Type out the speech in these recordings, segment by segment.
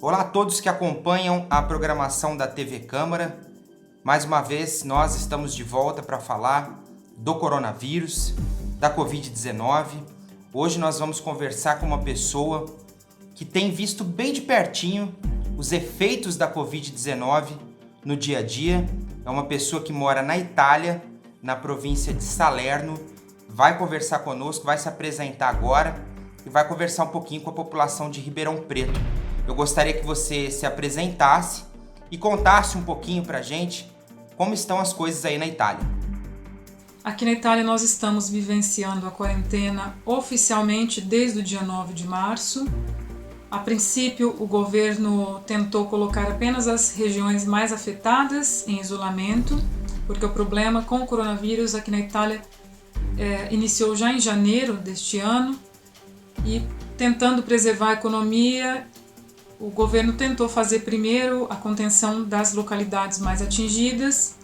Olá a todos que acompanham a programação da TV Câmara. Mais uma vez, nós estamos de volta para falar do coronavírus, da Covid-19. Hoje nós vamos conversar com uma pessoa que tem visto bem de pertinho os efeitos da Covid-19 no dia a dia. É uma pessoa que mora na Itália, na província de Salerno. Vai conversar conosco, vai se apresentar agora e vai conversar um pouquinho com a população de Ribeirão Preto. Eu gostaria que você se apresentasse e contasse um pouquinho pra gente como estão as coisas aí na Itália. Aqui na Itália nós estamos vivenciando a quarentena oficialmente desde o dia 9 de março. A princípio, o governo tentou colocar apenas as regiões mais afetadas em isolamento, porque o problema com o coronavírus aqui na Itália iniciou já em janeiro deste ano e, tentando preservar a economia, o governo tentou fazer primeiro a contenção das localidades mais atingidas,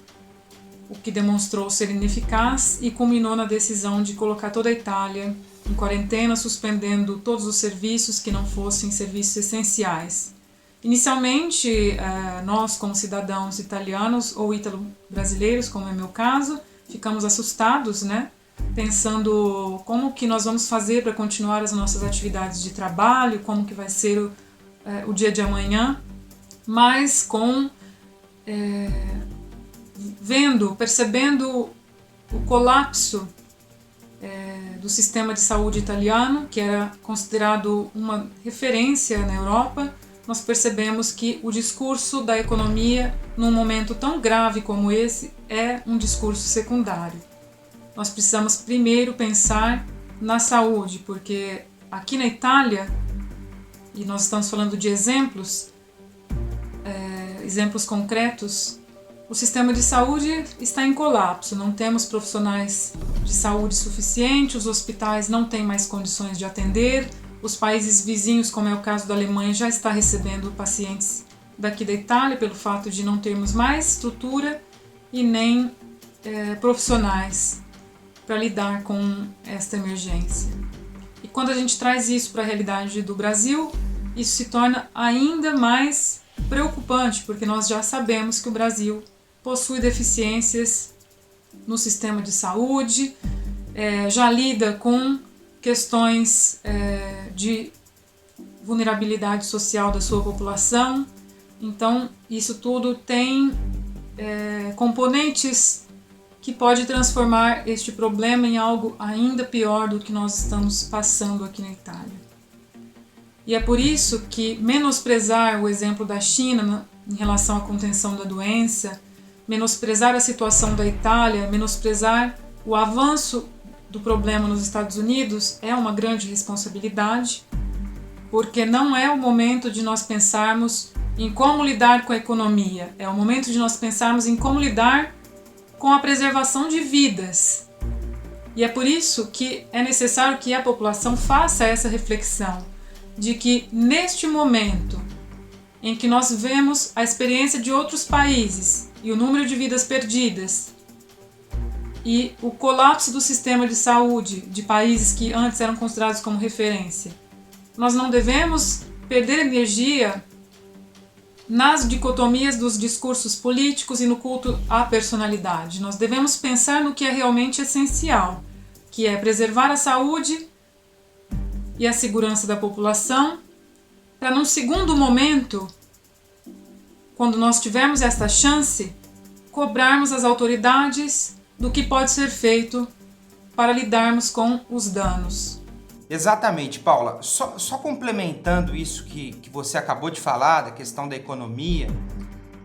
o que demonstrou ser ineficaz e culminou na decisão de colocar toda a Itália em quarentena, suspendendo todos os serviços que não fossem serviços essenciais. Inicialmente, nós como cidadãos italianos ou ítalo-brasileiros, como é meu caso, ficamos assustados, pensando como que nós vamos fazer para continuar as nossas atividades de trabalho, como que vai ser o dia de amanhã, mas percebendo o colapso do sistema de saúde italiano, que era considerado uma referência na Europa, nós percebemos que o discurso da economia, num momento tão grave como esse, é um discurso secundário. Nós precisamos primeiro pensar na saúde, porque aqui na Itália, e nós estamos falando de exemplos concretos, o sistema de saúde está em colapso, não temos profissionais de saúde suficientes, os hospitais não têm mais condições de atender, os países vizinhos, como é o caso da Alemanha, já está recebendo pacientes daqui da Itália pelo fato de não termos mais estrutura e nem profissionais para lidar com esta emergência. E quando a gente traz isso para a realidade do Brasil, isso se torna ainda mais preocupante, porque nós já sabemos que o Brasil possui deficiências no sistema de saúde, já lida com questões de vulnerabilidade social da sua população. Então, isso tudo tem componentes que pode transformar este problema em algo ainda pior do que nós estamos passando aqui na Itália. E é por isso que menosprezar o exemplo da China em relação à contenção da doença, menosprezar a situação da Itália, menosprezar o avanço do problema nos Estados Unidos é uma grande responsabilidade, porque não é o momento de nós pensarmos em como lidar com a economia, é o momento de nós pensarmos em como lidar com a preservação de vidas. E é por isso que é necessário que a população faça essa reflexão, de que neste momento em que nós vemos a experiência de outros países e o número de vidas perdidas e o colapso do sistema de saúde de países que antes eram considerados como referência, nós não devemos perder energia nas dicotomias dos discursos políticos e no culto à personalidade. Nós devemos pensar no que é realmente essencial, que é preservar a saúde e a segurança da população, para num segundo momento, quando nós tivermos esta chance, cobrarmos as autoridades do que pode ser feito para lidarmos com os danos. Exatamente, Paula. Só complementando isso que você acabou de falar, da questão da economia,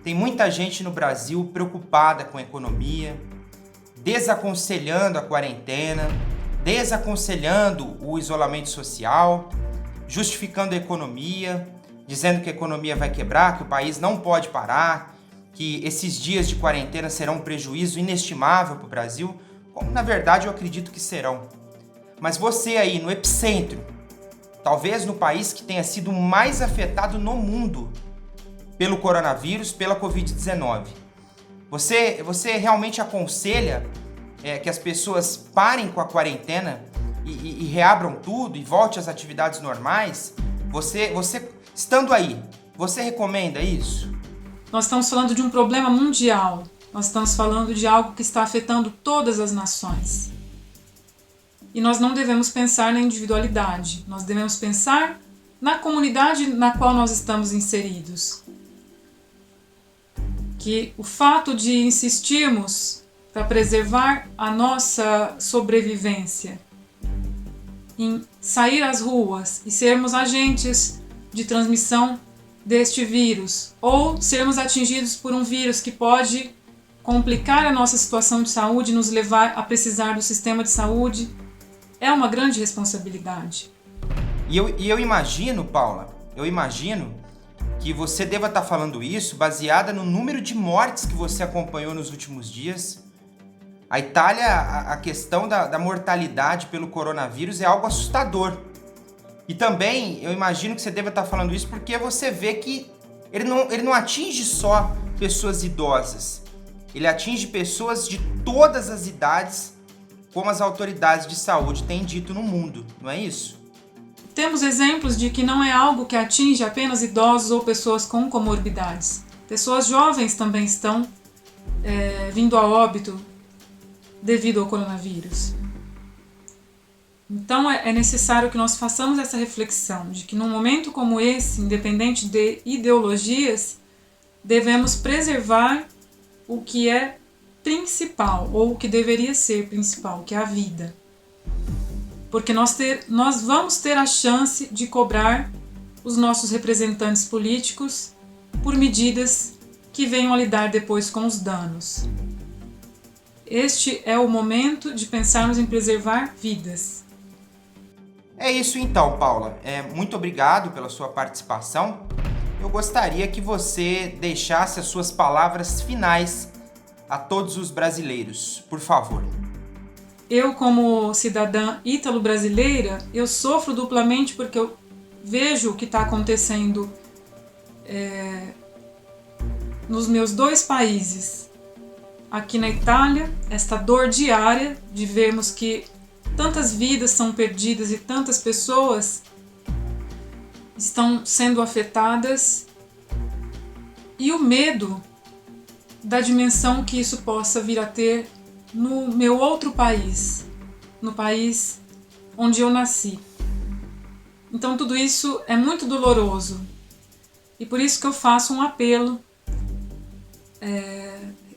tem muita gente no Brasil preocupada com a economia, desaconselhando a quarentena, desaconselhando o isolamento social, justificando a economia, dizendo que a economia vai quebrar, que o país não pode parar, que esses dias de quarentena serão um prejuízo inestimável para o Brasil, como na verdade eu acredito que serão. Mas você aí no epicentro, talvez no país que tenha sido mais afetado no mundo pelo coronavírus, pela Covid-19, você realmente aconselha que as pessoas parem com a quarentena e reabram tudo e volte às atividades normais, você estando aí, você recomenda isso? Nós estamos falando de um problema mundial. Nós estamos falando de algo que está afetando todas as nações. E nós não devemos pensar na individualidade. Nós devemos pensar na comunidade na qual nós estamos inseridos. Que o fato de insistirmos para preservar a nossa sobrevivência, em sair às ruas e sermos agentes de transmissão deste vírus, ou sermos atingidos por um vírus que pode complicar a nossa situação de saúde e nos levar a precisar do sistema de saúde, é uma grande responsabilidade. E eu imagino, Paula, que você deva estar falando isso baseada no número de mortes que você acompanhou nos últimos dias. A Itália, a questão da mortalidade pelo coronavírus é algo assustador. E também eu imagino que você deva estar falando isso porque você vê que ele não atinge só pessoas idosas. Ele atinge pessoas de todas as idades, como as autoridades de saúde têm dito no mundo, não é isso? Temos exemplos de que não é algo que atinge apenas idosos ou pessoas com comorbidades. Pessoas jovens também estão vindo a óbito devido ao coronavírus. Então é necessário que nós façamos essa reflexão de que num momento como esse, independente de ideologias, devemos preservar o que é principal, ou o que deveria ser principal, que é a vida. Porque nós vamos ter a chance de cobrar os nossos representantes políticos por medidas que venham a lidar depois com os danos. Este é o momento de pensarmos em preservar vidas. É isso então, Paula. Muito obrigado pela sua participação. Eu gostaria que você deixasse as suas palavras finais a todos os brasileiros, por favor. Eu, como cidadã ítalo-brasileira, eu sofro duplamente porque eu vejo o que está acontecendo nos meus dois países. Aqui na Itália, esta dor diária de vermos que tantas vidas são perdidas e tantas pessoas estão sendo afetadas, e o medo da dimensão que isso possa vir a ter no meu outro país, no país onde eu nasci. Então tudo isso é muito doloroso, e por isso que eu faço um apelo,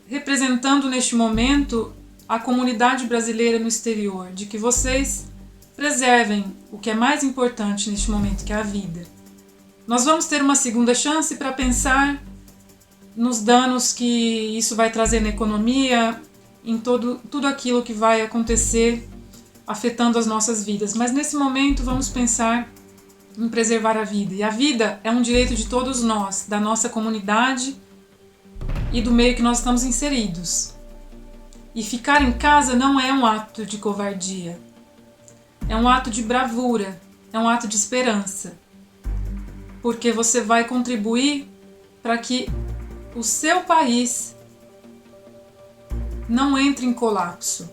representando neste momento a comunidade brasileira no exterior, de que vocês preservem o que é mais importante neste momento, que é a vida. Nós vamos ter uma segunda chance para pensar nos danos que isso vai trazer na economia, em tudo aquilo que vai acontecer afetando as nossas vidas. Mas nesse momento vamos pensar em preservar a vida. E a vida é um direito de todos nós, da nossa comunidade e do meio que nós estamos inseridos. E ficar em casa não é um ato de covardia. É um ato de bravura, é um ato de esperança. Porque você vai contribuir para que o seu país não entre em colapso,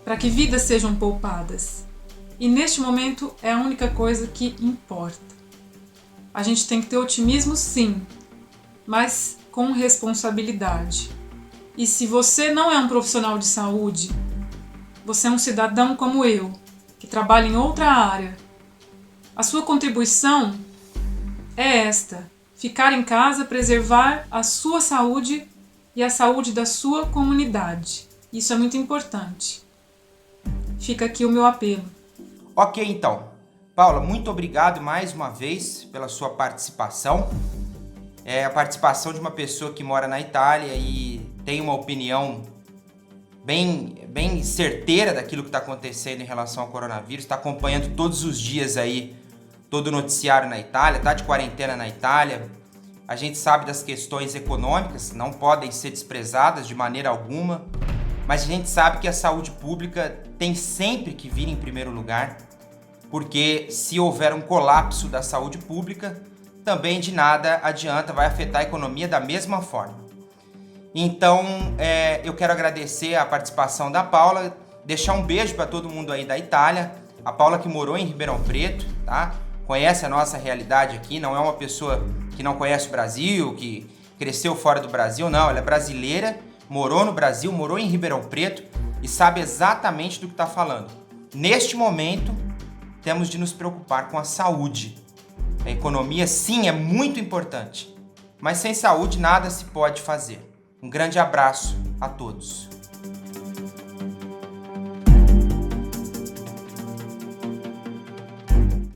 para que vidas sejam poupadas. E neste momento é a única coisa que importa. A gente tem que ter otimismo, sim, mas com responsabilidade. E se você não é um profissional de saúde, você é um cidadão como eu, que trabalha em outra área, a sua contribuição é esta: ficar em casa, preservar a sua saúde e a saúde da sua comunidade. Isso é muito importante. Fica aqui o meu apelo. Ok, então. Paula, muito obrigado mais uma vez pela sua participação. É a participação de uma pessoa que mora na Itália e tem uma opinião bem certeira daquilo que está acontecendo em relação ao coronavírus, está acompanhando todos os dias aí todo o noticiário na Itália, está de quarentena na Itália. A gente sabe das questões econômicas, não podem ser desprezadas de maneira alguma, mas a gente sabe que a saúde pública tem sempre que vir em primeiro lugar, porque se houver um colapso da saúde pública, também de nada adianta, vai afetar a economia da mesma forma. Então, eu quero agradecer a participação da Paula, deixar um beijo para todo mundo aí da Itália. A Paula que morou em Ribeirão Preto, tá? Conhece a nossa realidade aqui, não é uma pessoa que não conhece o Brasil, que cresceu fora do Brasil, não. Ela é brasileira, morou no Brasil, morou em Ribeirão Preto e sabe exatamente do que está falando. Neste momento, temos de nos preocupar com a saúde. A economia, sim, é muito importante, mas sem saúde nada se pode fazer. Um grande abraço a todos.